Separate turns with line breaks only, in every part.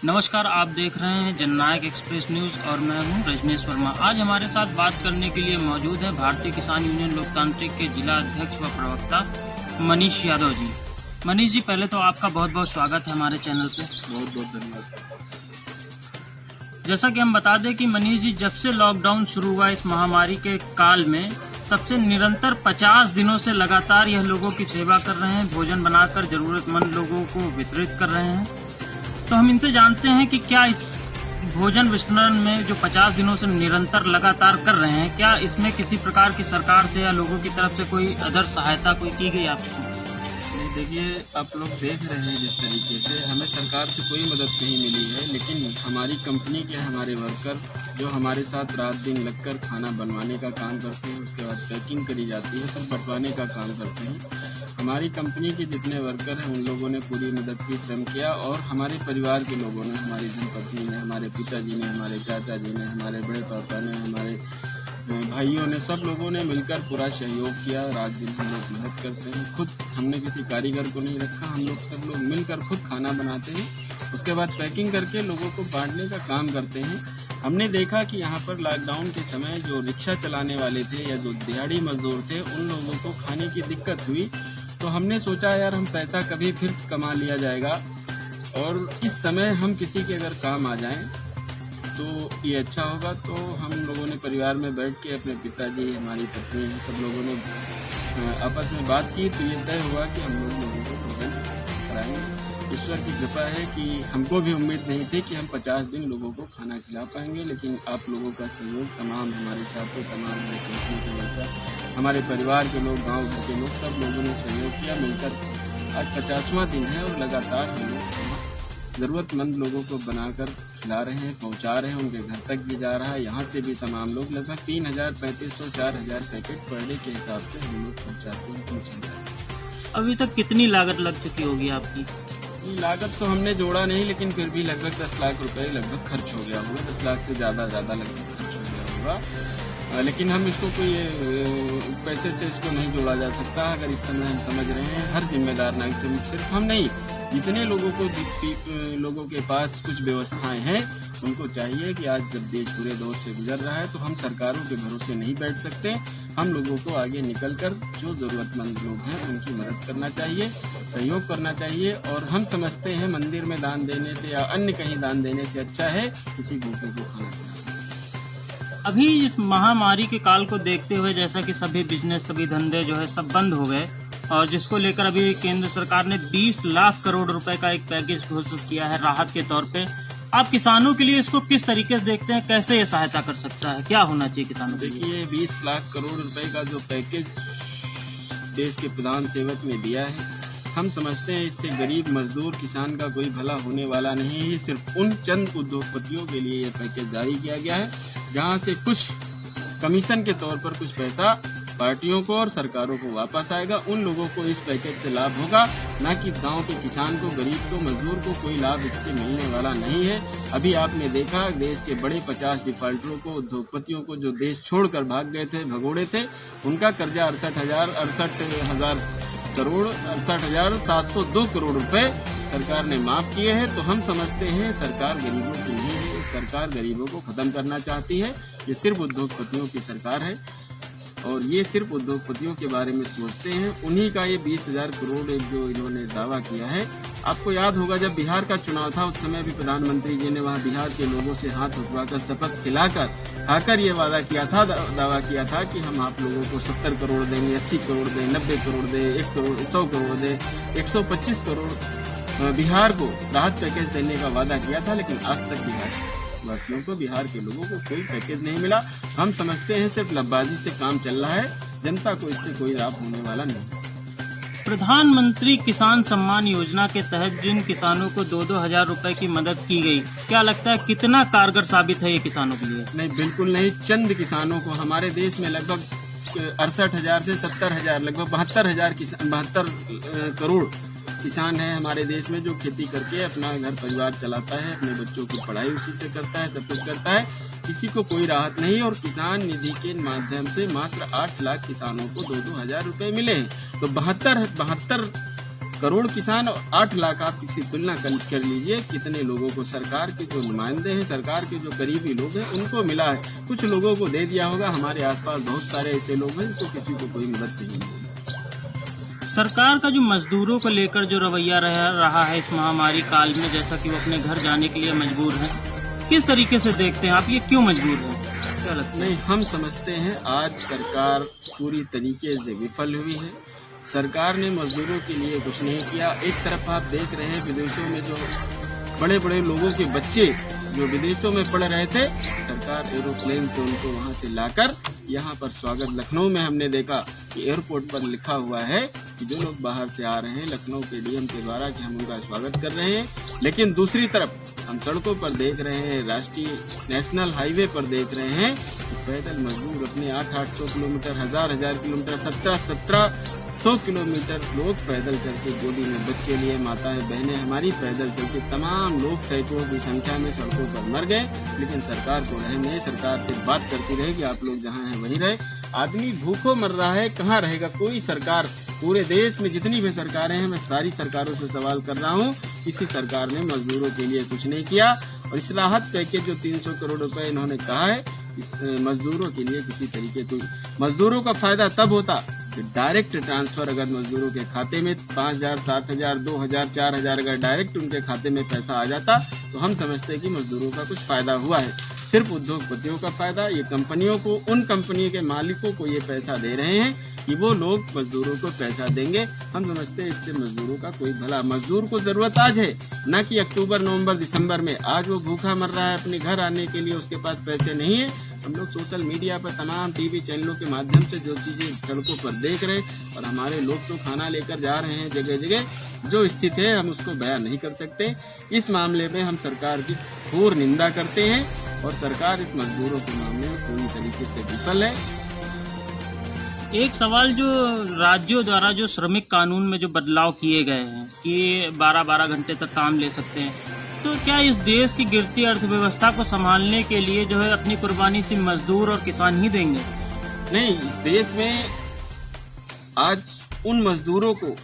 नमस्कार, आप देख रहे हैं जननायक एक्सप्रेस न्यूज़ और मैं हूं रजनीश वर्मा। आज हमारे साथ बात करने के लिए मौजूद है भारतीय किसान यूनियन लोकतांत्रिक के जिला अध्यक्ष व प्रवक्ता मनीष यादव जी। मनीष जी, पहले तो आपका बहुत बहुत स्वागत है हमारे चैनल पे।
बहुत बहुत धन्यवाद।
जैसा कि हम बता दें कि मनीष जी, जब से लॉकडाउन शुरू हुआ इस महामारी के काल में, तब से निरंतर 50 दिनों से लगातार यह लोगों की सेवा कर रहे हैं, भोजन बनाकर जरूरतमंद लोगों को वितरित कर रहे हैं। तो हम इनसे जानते हैं कि क्या इस भोजन वितरण में जो 50 दिनों से निरंतर लगातार कर रहे हैं, क्या इसमें किसी प्रकार की सरकार से या लोगों की तरफ से कोई अदर सहायता कोई की गई आपको?
नहीं, देखिए, आप लोग देख रहे हैं जिस तरीके से हमें सरकार से कोई मदद नहीं मिली है, लेकिन हमारी कंपनी के हमारे वर्कर जो हमारे साथ रात दिन लगकर खाना बनवाने का काम करते हैं, उसके बाद पैकिंग करी जाती है, फिर बंटवाने का काम करते हैं। हमारी कंपनी के जितने वर्कर हैं उन लोगों ने पूरी मदद की, श्रम किया, और हमारे परिवार के लोगों ने, हमारी धर्मपत्नी ने, हमारे पिताजी ने, हमारे चाचा जी ने, हमारे बड़े पापा ने, हमारे भाइयों ने, सब लोगों ने मिलकर पूरा सहयोग किया। रात दिन हम लोग मेहनत करते हैं, खुद हमने किसी कारीगर को नहीं रखा, हम लोग सब लोग मिलकर खुद खाना बनाते हैं, उसके बाद पैकिंग करके लोगों को बांटने का काम करते हैं। हमने देखा कि यहाँ पर लॉकडाउन के समय जो रिक्शा चलाने वाले थे या जो दिहाड़ी मजदूर थे, उन लोगों को खाने की दिक्कत हुई, तो हमने सोचा यार हम पैसा कभी फिर कमा लिया जाएगा और इस समय हम किसी के अगर काम आ जाएं तो ये अच्छा होगा। तो हम लोगों ने परिवार में बैठ के, अपने पिताजी, हमारी पत्नी, सब लोगों ने आपस में बात की, तो ये तय हुआ कि हम लोगों को भोजन कराएंगे। ईश्वर की कृपा है कि हमको भी उम्मीद नहीं थी कि हम 50 दिन लोगों को खाना खिला पाएंगे, लेकिन आप लोगों का सहयोग, तमाम हमारे साथी, तमाम हमारे कंपनी के वर्कर, हमारे परिवार के लोग, गांव भर के लोग, सब लोगों ने सहयोग किया। मिलकर आज 50वां दिन है और लगातार हम लोग ज़रूरतमंद लोगों को बनाकर खिला रहे हैं, पहुंचा रहे हैं, उनके घर तक भी जा रहा है। यहाँ से भी तमाम लोग लगभग 3,000-3,500 4,000 पैकेट पर डे के हिसाब से हम लोग पहुँचाते हैं।
अभी तक कितनी लागत लग चुकी होगी आपकी?
लागत तो हमने जोड़ा नहीं, लेकिन फिर भी लगभग 10 लाख रुपए लगभग खर्च हो गया होगा। 10 लाख से ज़्यादा लगभग खर्च हो गया होगा, लेकिन हम इसको कोई पैसे से इसको नहीं जोड़ा जा सकता। अगर इस समय हम समझ रहे हैं, हर जिम्मेदार नागरिक, सिर्फ हम नहीं, जितने लोगों के पास कुछ व्यवस्थाएं हैं, उनको चाहिए कि आज जब देश पूरे दौर से गुजर रहा है, तो हम सरकारों के भरोसे नहीं बैठ सकते। हम लोगों को आगे निकलकर जो ज़रूरतमंद लोग हैं उनकी मदद करना चाहिए, सहयोग करना चाहिए। और हम समझते हैं मंदिर में दान देने से या अन्य कहीं दान देने से अच्छा है किसी भूखे को खाना खिलाना।
अभी इस महामारी के काल को देखते हुए, जैसा कि सभी बिजनेस, सभी धंधे जो है सब बंद हो गए, और जिसको लेकर अभी केंद्र सरकार ने 20 लाख करोड़ रुपए का एक पैकेज घोषित किया है राहत के तौर पे। आप किसानों के लिए इसको किस तरीके से देखते हैं? कैसे ये सहायता कर सकता है? क्या होना चाहिए किसानों के लिए?
देखिए, 20 लाख करोड़ रुपए का जो पैकेज देश के प्रधान सेवक ने दिया है, हम समझते हैं इससे गरीब मजदूर किसान का कोई भला होने वाला नहीं है। सिर्फ उन चंद उद्योगपतियों के लिए ये पैकेज जारी किया गया है, जहाँ से कुछ कमीशन के तौर पर कुछ पैसा पार्टियों को और सरकारों को वापस आएगा। उन लोगों को इस पैकेज से लाभ होगा, ना कि गांव के किसान को, गरीब को, मजदूर को कोई लाभ इससे मिलने वाला नहीं है। अभी आपने देखा देश के बड़े 50 डिफाल्टरों को, उद्योगपतियों को, जो देश छोड़कर भाग गए थे, भगोड़े थे, उनका कर्जा 68,702 करोड़ रुपए सरकार ने माफ किए हैं। तो हम समझते हैं सरकार गरीबों की नहीं है, सरकार गरीबों को खत्म करना चाहती है। ये सिर्फ उद्योगपतियों की सरकार है और ये सिर्फ उद्योगपतियों के बारे में सोचते हैं। उन्हीं का ये 20,000 करोड़ जो इन्होंने दावा किया है। आपको याद होगा जब बिहार का चुनाव था, उस समय भी प्रधानमंत्री जी ने वहाँ बिहार के लोगों से हाथ उठवाकर, शपथ खाकर ये वादा किया था, दावा किया था कि हम आप लोगों को 70 करोड़ देंगे, 80 करोड़ दें, 90 करोड़ दें, 1 करोड़, 100 करोड़ दें, 125 करोड़ बिहार को राहत पैकेज देने का वादा किया था। लेकिन आज तक बिहार वासियों को, बिहार के लोगों को कोई पैकेज नहीं मिला। हम समझते हैं सिर्फ लब्बाजी से काम चल रहा है, जनता को इससे कोई लाभ होने वाला नहीं।
प्रधानमंत्री किसान सम्मान योजना के तहत जिन किसानों को 2-2 हजार रुपए की मदद की गई, क्या लगता है कितना कारगर साबित है ये किसानों के लिए?
नहीं, बिल्कुल नहीं। चंद किसानों को, हमारे देश में लगभग 68,000 से 70,000, लगभग 72 करोड़ किसान है हमारे देश में, जो खेती करके अपना घर परिवार चलाता है, अपने बच्चों की पढ़ाई उसी से करता है, सब कुछ करता है। किसी को कोई राहत नहीं, और किसान निधि के माध्यम से मात्र 8 लाख किसानों को 2-2 हजार रुपए मिले हैं। तो 72 करोड़ किसान और 8 लाख, आप इसकी तुलना कर लीजिए कितने लोगों को सरकार के जो नुमाइंदे हैं, सरकार के जो करीबी लोग हैं, उनको मिला है। कुछ लोगों को दे दिया होगा, हमारे आसपास बहुत सारे ऐसे लोग हैं जिनको किसी को कोई मदद नहीं मिली।
सरकार का जो मजदूरों को लेकर जो रवैया रहा है इस महामारी काल में, जैसा कि वो अपने घर जाने के लिए मजबूर हैं, किस तरीके से देखते हैं आप? ये क्यों मजबूर हैं, क्या लगता है?
नहीं, हम समझते हैं आज सरकार पूरी तरीके से विफल हुई है। सरकार ने मजदूरों के लिए कुछ नहीं किया। एक तरफ आप देख रहे हैं विदेशों में जो बड़े बड़े लोगों के बच्चे जो विदेशों में पढ़ रहे थे, सरकार एरोप्लेन से उनको वहां से लाकर यहाँ पर स्वागत, लखनऊ में हमने देखा कि एयरपोर्ट पर लिखा हुआ है कि जो लोग बाहर से आ रहे हैं लखनऊ के डीएम के द्वारा कि हम उनका स्वागत कर रहे हैं। लेकिन दूसरी तरफ हम सड़कों पर देख रहे हैं, राष्ट्रीय नेशनल हाईवे पर देख रहे हैं कि पैदल मजदूर अपने 800 किलोमीटर, 1000 किलोमीटर, 1700 किलोमीटर लोग पैदल चल के, गोदी में बच्चे लिए माताएं बहनें हमारी पैदल चल के, तमाम लोग सैकड़ों की संख्या में सड़कों पर मर गए। लेकिन सरकार को रहे नहीं, सरकार से बात करती रहे कि आप लोग जहाँ हैं वहीं रहे। आदमी भूखों मर रहा है, कहाँ रहेगा कोई सरकार? पूरे देश में जितनी भी सरकारें हैं, मैं सारी सरकारों से सवाल कर रहा हूँ, किसी सरकार ने मजदूरों के लिए कुछ नहीं किया। और इस राहत पैकेज जो 300 करोड़ रुपए इन्होंने कहा है, मजदूरों के लिए किसी तरीके कोई मजदूरों का फायदा तब होता कि डायरेक्ट ट्रांसफर अगर मजदूरों के खाते में 5000, 7000, 2000, 4000 अगर डायरेक्ट उनके खाते में पैसा आ जाता तो हम समझते हैं कि मजदूरों का कुछ फायदा हुआ है। सिर्फ उद्योगपतियों का फायदा, ये कंपनियों को, उन कंपनी के मालिकों को ये पैसा दे रहे हैं कि वो लोग मजदूरों को पैसा देंगे। हम समझते हैं इससे मजदूरों का कोई भला। मजदूर को जरूरत आज है, न कि अक्टूबर, नवंबर, दिसंबर में। आज वो भूखा मर रहा है, अपने घर आने के लिए उसके पास पैसे नहीं है। हम लोग सोशल मीडिया पर तमाम टीवी चैनलों के माध्यम से जो चीजें सड़कों पर देख रहे हैं, और हमारे लोग तो खाना लेकर जा रहे हैं जगह जगह, जो स्थिति है हम उसको बयान नहीं कर सकते। इस मामले में हम सरकार की घोर निंदा करते हैं और सरकार इस मजदूरों के मामले में पूरी तरीके से विफल है।
एक सवाल, जो राज्यों द्वारा जो श्रमिक कानून में जो बदलाव किए गए हैं कि 12-12 घंटे तक काम ले सकते हैं, तो क्या इस देश की गिरती अर्थव्यवस्था को संभालने के लिए जो है अपनी कुर्बानी सिर्फ मजदूर और किसान ही देंगे?
नहीं, इस देश में आज उन मजदूरों को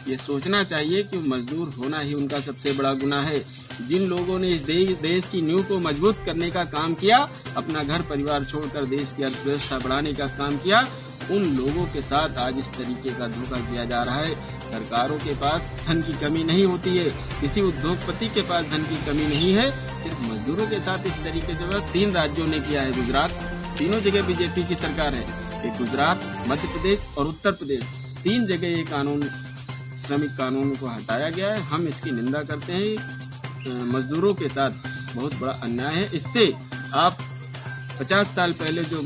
ये सोचना चाहिए कि मजदूर होना ही उनका सबसे बड़ा गुनाह है। जिन लोगों ने इस देश की नींव को मजबूत करने का काम किया, अपना घर परिवार छोड़कर देश की अर्थव्यवस्था बढ़ाने का काम किया, उन लोगों के साथ आज इस तरीके का धोखा किया जा रहा है। सरकारों के पास धन की कमी नहीं होती है, किसी उद्योगपति के पास धन की कमी नहीं है, सिर्फ मजदूरों के साथ इस तरीके से 3 राज्यों ने किया है। गुजरात, तीनों जगह बीजेपी की सरकार है, एक गुजरात, मध्य प्रदेश और उत्तर प्रदेश, 3 जगह ये कानून, श्रमिक कानून को हटाया गया है। हम इसकी निंदा करते हैं। मजदूरों के साथ बहुत बड़ा अन्याय है। इससे आप 50 साल पहले जो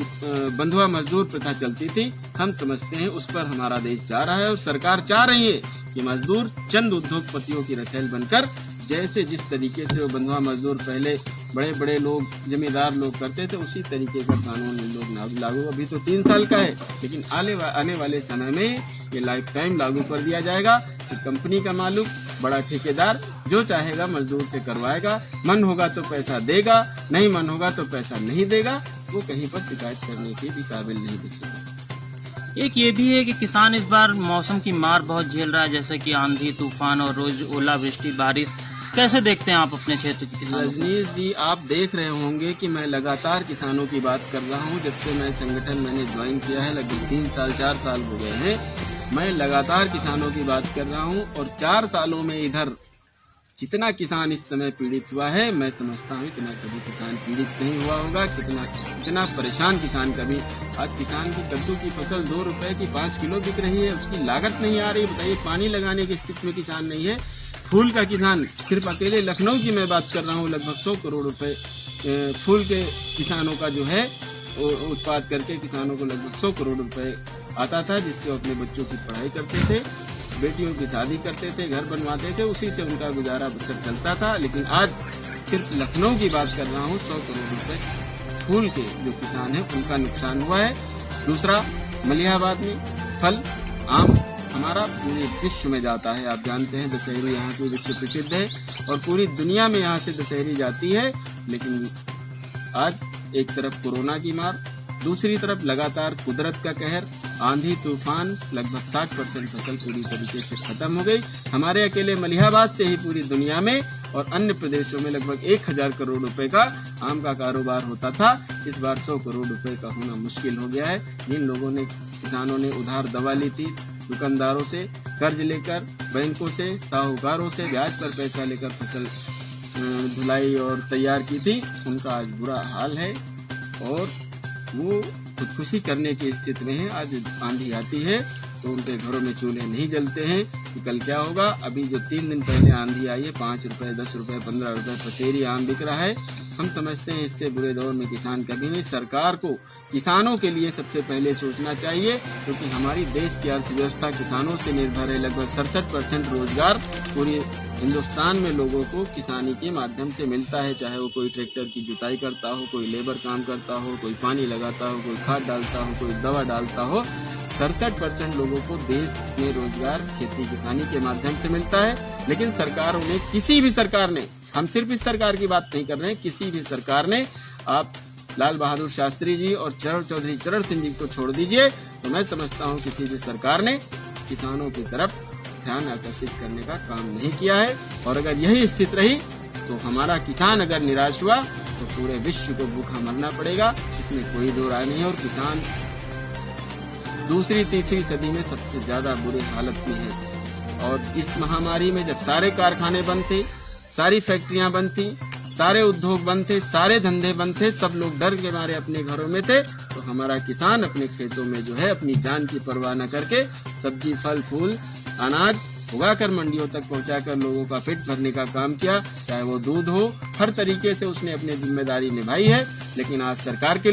बंधुआ मजदूर प्रथा चलती थी, हम समझते हैं उस पर हमारा देश जा रहा है। और सरकार चाह रही है कि मजदूर चंद उद्योगपतियों की रखेल बनकर, जैसे जिस तरीके से वो बंधुआ मजदूर पहले बड़े बड़े लोग, जमींदार लोग करते थे, उसी तरीके का कानून इन लोग लागू, अभी तो 3 साल का है, लेकिन आने वाले समय में ये लाइफ टाइम लागू कर दिया जाएगा कि कंपनी का मालिक, बड़ा ठेकेदार जो चाहेगा मजदूर से करवाएगा। मन होगा तो पैसा देगा, नहीं मन होगा तो पैसा नहीं देगा। वो कहीं पर शिकायत करने के भी काबिल नहीं बचेगा।
एक ये भी है कि किसान इस बार मौसम की मार बहुत झेल रहा है, जैसे कि आंधी, तूफान और रोज ओलावृष्टि, बारिश। कैसे देखते हैं आप अपने क्षेत्र के किसानों को?
रजनीश जी, आप देख रहे होंगे कि मैं लगातार किसानों की बात कर रहा हूं। जब से मैं संगठन मैंने ज्वाइन किया है, लगभग 3 साल 4 साल हो गए हैं, मैं लगातार किसानों की बात कर रहा हूं। और 4 सालों में इधर जितना किसान इस समय पीड़ित हुआ है, मैं समझता हूँ इतना कभी किसान पीड़ित नहीं हुआ होगा। कितना परेशान किसान कभी। आज किसान की कद्दू की फसल 2 रुपए की 5 किलो बिक रही है, उसकी लागत नहीं आ रही। बताइए, पानी लगाने की स्थिति में किसान नहीं है। फूल का किसान, सिर्फ अकेले लखनऊ की मैं बात कर रहा हूँ, लगभग 100 करोड़ रुपए फूल के किसानों का जो है उत्पाद करके किसानों को लगभग 100 करोड़ रुपए आता था, जिससे वो अपने बच्चों की पढ़ाई करते थे, बेटियों की शादी करते थे, घर बनवाते थे, उसी से उनका गुजारा बसर चलता था। लेकिन आज सिर्फ लखनऊ की बात कर रहा हूँ, 100 करोड़ रुपए फूल के जो किसान हैं उनका नुकसान हुआ है। दूसरा, मलिहाबाद में फल, आम हमारा पूरे विश्व में जाता है। आप जानते हैं दशहरी यहाँ की विश्व प्रसिद्ध है और पूरी दुनिया में यहाँ से दशहरी जाती है। लेकिन आज एक तरफ कोरोना की मार, दूसरी तरफ लगातार कुदरत का कहर, आंधी तूफान लगभग 60% फसल पूरी तरीके से खत्म हो गई। हमारे अकेले मलिहाबाद से ही पूरी दुनिया में और अन्य प्रदेशों में लगभग 1000 करोड़ रुपए का आम का कारोबार होता था। इस बार 100 करोड़ रुपए का होना मुश्किल हो गया है। जिन लोगों ने किसानों ने उधार दवा ली थी, दुकानदारों से कर्ज लेकर, बैंकों से, साहूकारों से ब्याज पर पैसा लेकर फसल धुलाई और तैयार की थी, उनका आज बुरा हाल है और वो खुदकुशी करने की स्थिति में है। आज आंधी आती है तो उनके घरों में चूल्हे नहीं जलते हैं कि कल क्या होगा। अभी जो 3 दिन पहले आंधी आई है, 5 रुपए, 10 रुपए, 15 रुपए पसेरी आम बिक रहा है। हम समझते हैं इससे बुरे दौर में किसान कभी नहीं। सरकार को किसानों के लिए सबसे पहले सोचना चाहिए, क्योंकि हमारी देश की अर्थव्यवस्था किसानों से निर्भर है। लगभग 67% रोजगार पूरी हिंदुस्तान में लोगों को किसानी के माध्यम से मिलता है। चाहे वो कोई ट्रैक्टर की जुताई करता हो, कोई लेबर काम करता हो, कोई पानी लगाता हो, कोई खाद डालता हो, कोई दवा डालता हो। 67% लोगों को देश में रोजगार खेती किसानी के माध्यम से मिलता है। लेकिन सरकारों ने, किसी भी सरकार ने, हम सिर्फ इस सरकार की बात नहीं कर रहे हैं, किसी भी सरकार ने, आप लाल बहादुर शास्त्री जी और चौधरी चरण सिंह जी को छोड़ दीजिए, तो मैं समझता हूँ किसी भी सरकार ने किसानों की तरफ ध्यान आकर्षित करने का काम नहीं किया है। और अगर यही स्थिति रही तो हमारा किसान अगर निराश हुआ तो पूरे विश्व को भूखा मरना पड़ेगा, इसमें कोई दो राय नहीं है। और किसान दूसरी तीसरी सदी में सबसे ज्यादा बुरी हालत में है। और इस महामारी में जब सारे कारखाने बंद थे, सारी फैक्ट्रियां बंद थी, सारे उद्योग बंद थे, सारे धंधे बंद थे, सब लोग डर के मारे अपने घरों में थे, तो हमारा किसान अपने खेतों में जो है अपनी जान की परवाह न करके सब्जी, फल, फूल, अनाज उगाकर मंडियों तक पहुंचाकर लोगों का पेट भरने का काम किया। चाहे वो दूध हो, हर तरीके से उसने अपनी जिम्मेदारी निभाई है। लेकिन आज सरकार के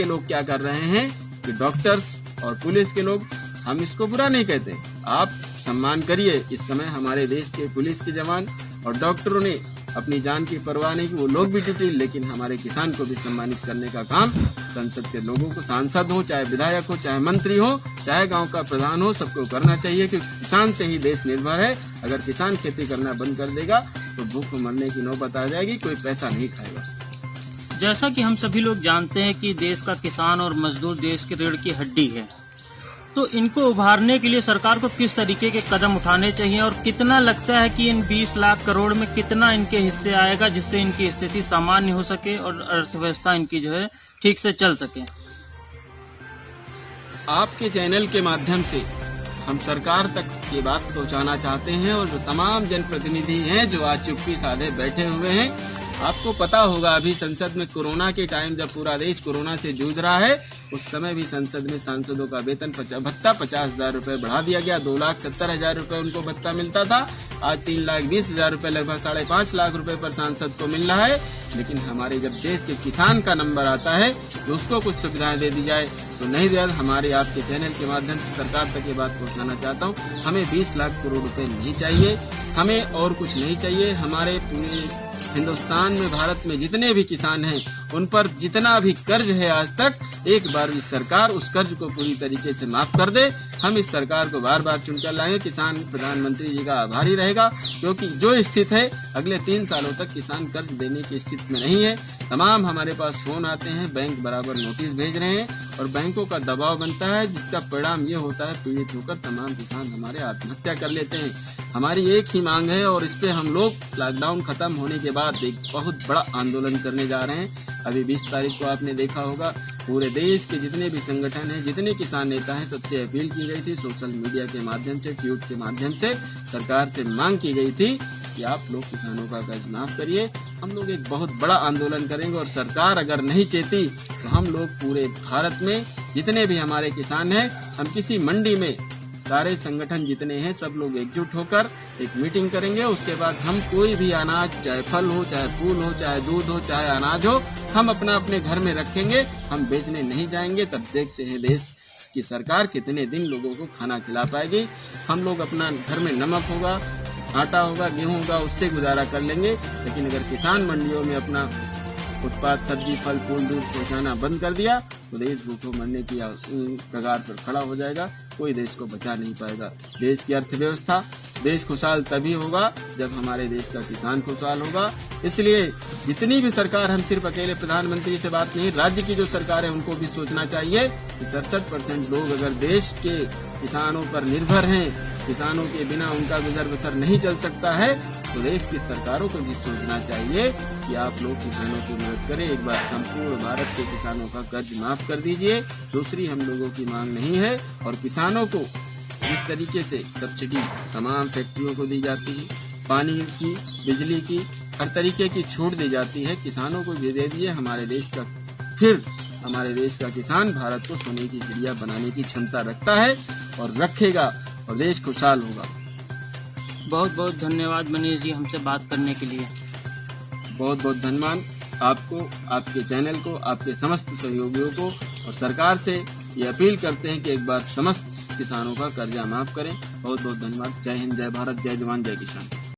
लोग क्या कर रहे हैं कि डॉक्टर्स और पुलिस के लोग, हम इसको बुरा नहीं कहते, आप सम्मान करिए। इस समय हमारे देश के पुलिस के जवान और डॉक्टरों ने अपनी जान की परवाह नहीं की, वो लोग भी ड्यूटी, लेकिन हमारे किसान को भी सम्मानित करने का काम संसद के लोगों को, सांसद हो, चाहे विधायक हो, चाहे मंत्री हो, चाहे गांव का प्रधान हो, सबको करना चाहिए। क्योंकि किसान से ही देश निर्भर है। अगर किसान खेती करना बंद कर देगा तो भूख मरने की नौबत आ जाएगी, कोई पैसा नहीं खाएगा।
जैसा कि हम सभी लोग जानते हैं कि देश का किसान और मजदूर देश की रीढ़ की हड्डी है, तो इनको उभारने के लिए सरकार को किस तरीके के कदम उठाने चाहिए और कितना लगता है कि इन 20 लाख करोड़ में कितना इनके हिस्से आएगा जिससे इनकी स्थिति सामान्य हो सके और अर्थव्यवस्था इनकी जो है ठीक से चल सके?
आपके चैनल के माध्यम से हम सरकार तक ये बात पहुंचाना चाहते हैं और जो तमाम जनप्रतिनिधि हैं जो आज चुप्पी साधे बैठे हुए हैं, आपको पता होगा अभी संसद में कोरोना के टाइम जब पूरा देश कोरोना से जूझ रहा है, उस समय भी संसद में सांसदों का वेतन भत्ता 50,000 रुपए बढ़ा दिया गया। 2,70,000 रुपए उनको भत्ता मिलता था, आज 3,20,000 रुपए, लगभग 5.5 लाख रुपए पर सांसद को मिल रहा है। लेकिन हमारे जब देश के किसान का नंबर आता है तो उसको कुछ सुविधाएं दे दी जाए तो नहीं दिया। हमारे आपके चैनल के माध्यम से सरकार तक ये बात पहुंचाना चाहता हूँ, हमें 20 लाख करोड़ रुपए नहीं चाहिए, हमें और कुछ नहीं चाहिए। हमारे पूरे हिंदुस्तान में, भारत में जितने भी किसान हैं, उन पर जितना भी कर्ज है आज तक, एक बार भी सरकार उस कर्ज को पूरी तरीके से माफ कर दे। हम इस सरकार को बार बार चुनकर लाएंगे। किसान प्रधानमंत्री जी का आभारी रहेगा, क्योंकि जो स्थिति है अगले 3 सालों तक किसान कर्ज देने की स्थिति में नहीं है। तमाम हमारे पास फोन आते हैं, बैंक बराबर नोटिस भेज रहे हैं और बैंकों का दबाव बनता है, जिसका परिणाम ये होता है पीड़ित होकर तमाम किसान हमारे आत्महत्या कर लेते हैं। हमारी एक ही मांग है और इस पे हम लोग लॉकडाउन खत्म होने के बाद एक बहुत बड़ा आंदोलन करने जा रहे हैं। अभी 20 तारीख को आपने देखा होगा, पूरे देश के जितने भी संगठन हैं, जितने किसान नेता हैं, सबसे अपील की गई थी, सोशल मीडिया के माध्यम से, ट्वीट के माध्यम से सरकार से मांग की गई थी कि आप लोग किसानों का कर्ज माफ करिए। हम लोग एक बहुत बड़ा आंदोलन करेंगे और सरकार अगर नहीं चाहती तो हम लोग पूरे भारत में जितने भी हमारे किसान हैं, हम किसी मंडी में सारे संगठन जितने हैं सब लोग एकजुट होकर एक मीटिंग करेंगे। उसके बाद हम कोई भी अनाज, चाहे फल हो, चाहे फूल हो, चाहे दूध हो, चाहे अनाज हो, हम अपना अपने घर में रखेंगे, हम बेचने नहीं जाएंगे। तब देखते हैं देश की सरकार कितने दिन लोगों को खाना खिला पाएगी। हम लोग अपना घर में नमक होगा, आटा होगा, गेहूं होगा, उससे गुजारा कर लेंगे। लेकिन अगर किसान मंडियों में अपना उत्पाद, सब्जी, फल, फूल, दूध पहुंचाना बंद कर दिया तो देश भूखों मरने की कगार पर खड़ा हो जाएगा, कोई देश को बचा नहीं पाएगा। देश की अर्थव्यवस्था देश खुशहाल तभी होगा जब हमारे देश का किसान खुशहाल होगा। इसलिए जितनी भी सरकार, हम सिर्फ अकेले प्रधानमंत्री से बात नहीं, राज्य की जो सरकार है उनको भी सोचना चाहिए कि 67% लोग अगर देश के किसानों पर निर्भर हैं, किसानों के बिना उनका गुजर बसर नहीं चल सकता है, तो देश की सरकारों को भी सोचना चाहिए कि आप लोग किसानों की मदद करें। एक बार संपूर्ण भारत के किसानों का कर्ज माफ कर दीजिए। दूसरी हम लोगों की मांग नहीं है। और किसानों को जिस तरीके से सब्सिडी तमाम फैक्ट्रियों को दी जाती है, पानी की, बिजली की, हर तरीके की छूट दी जाती है, किसानों को भी दे दिए। हमारे देश का, फिर हमारे देश का किसान भारत को सोने की चिड़िया बनाने की क्षमता रखता है और रखेगा, और देश खुशहाल होगा।
बहुत बहुत धन्यवाद मनीष जी, हमसे बात करने के लिए।
बहुत बहुत धन्यवाद आपको, आपके चैनल को, आपके समस्त सहयोगियों को, और सरकार से ये अपील करते हैं कि एक बार समस्त किसानों का कर्जा माफ करें। बहुत बहुत धन्यवाद। जय हिंद, जय भारत, जय जवान, जय किसान।